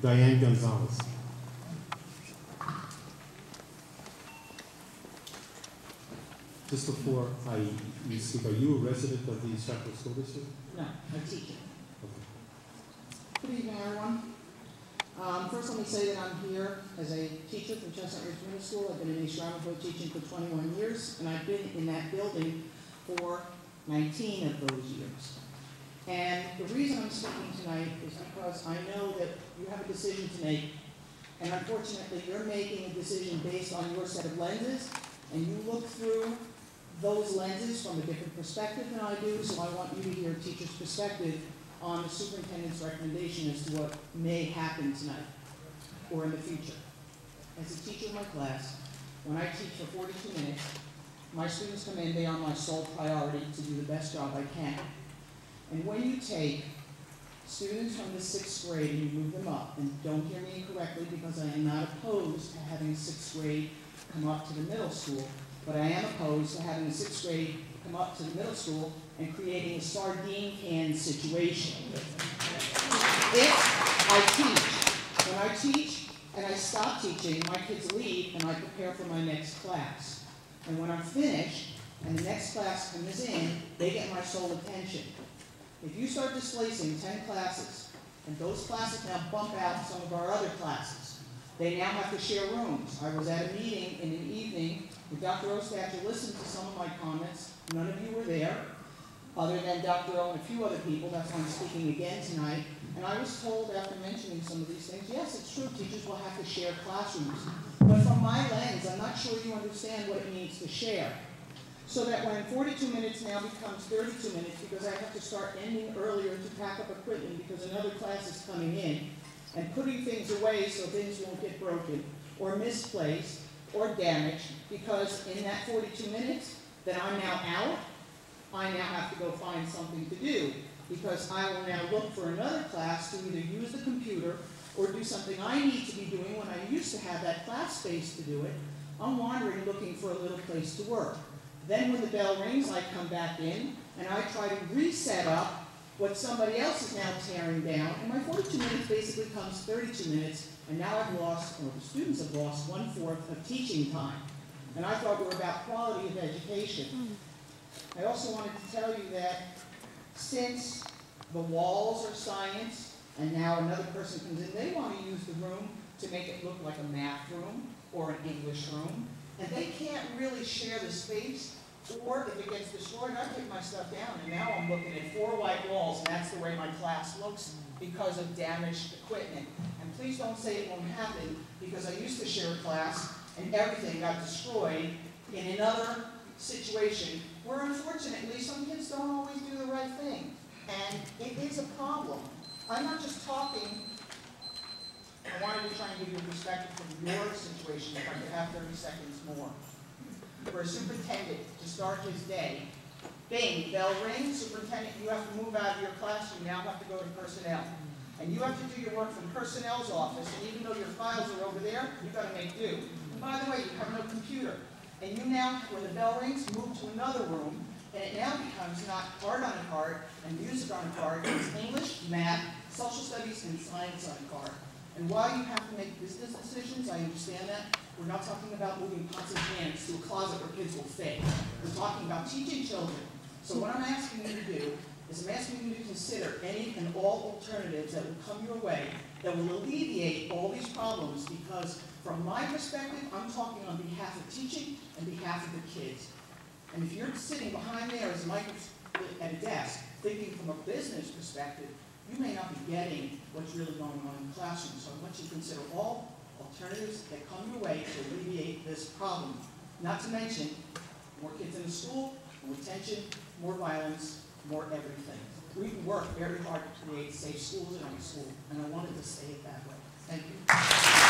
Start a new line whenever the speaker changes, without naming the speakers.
Diane Gonzalez. Just before you speak, are you a resident of the East Ramapo School District?
No, I teach it.
Okay.
Good evening, everyone. First, let me say that I'm here as a teacher from Chestnut Ridge Middle School. I've been in East Ramapo teaching for 21 years, and I've been in that building for 19 of those years. And the reason I'm speaking tonight is because I know that you have a decision to make, and unfortunately, you're making a decision based on your set of lenses, and you look through those lenses from a different perspective than I do, so I want you to hear a teacher's perspective on the superintendent's recommendation as to what may happen tonight or in the future. As a teacher in my class, when I teach for 42 minutes, my students come in, they are my sole priority to do the best job I can. And when you take students from the 6th grade and you move them up, and don't hear me incorrectly because I am not opposed to having 6th grade come up to the middle school, but I am opposed to having the 6th grade come up to the middle school and creating a sardine can situation. If I teach, when I teach and I stop teaching, my kids leave and I prepare for my next class. And when I'm finished and the next class comes in, they get my sole attention. If you start displacing 10 classes, and those classes now bump out some of our other classes, they now have to share rooms. I was at a meeting in an evening with Dr. Oustacher, listened to some of my comments. None of you were there, other than Dr. O and a few other people. That's why I'm speaking again tonight. And I was told after mentioning some of these things, yes, it's true, teachers will have to share classrooms. But from my lens, I'm not sure you understand what it means to share. So that when 42 minutes now becomes 32 minutes, because I have to start ending earlier to pack up equipment because another class is coming in, and putting things away so things won't get broken or misplaced or damaged, because in that 42 minutes that I'm now out, I now have to go find something to do, because I will now look for another class to either use the computer or do something I need to be doing when I used to have that class space to do it. I'm wandering looking for a little place to work. Then when the bell rings, I come back in and I try to reset up what somebody else is now tearing down, and my 42 minutes basically comes 32 minutes, and now I've lost, or the students have lost, 1/4 of teaching time. And I thought we were about quality of education. I also wanted to tell you that since the walls are science, and now another person comes in, they want to use the room to make it look like a math room or an English room, and they can't really share the space, or if it gets destroyed, I take my stuff down, and now I'm looking at 4 white walls, and that's the way my class looks because of damaged equipment. And please don't say it won't happen, because I used to share a class, and everything got destroyed in another situation where, unfortunately, some kids don't always do the right thing. And it is a problem. I'm not just talking. I wanted to try and give you a perspective from your situation, if I could have 30 seconds more. For a superintendent to start his day, bing, bell rings, superintendent, you have to move out of your class, you now have to go to personnel. And you have to do your work from personnel's office, and even though your files are over there, you've got to make do. And by the way, you have no computer. And you now, when the bell rings, move to another room, and it now becomes not art on a card and music on a card, it's English, math, social studies, and science on a card. And while you have to make business decisions, I understand that, we're not talking about moving pots and pans to a closet where kids will fit. We're talking about teaching children. So what I'm asking you to do is I'm asking you to consider any and all alternatives that will come your way that will alleviate all these problems, because from my perspective, I'm talking on behalf of teaching and behalf of the kids. And if you're sitting behind there as Mike at a desk, thinking from a business perspective, you may not be getting what's really going on in the classroom. So I want you to consider all alternatives that come your way to alleviate this problem. Not to mention more kids in the school, more tension, more violence, more everything. We've worked very hard to create safe schools in our school, and I wanted to say it that way. Thank you.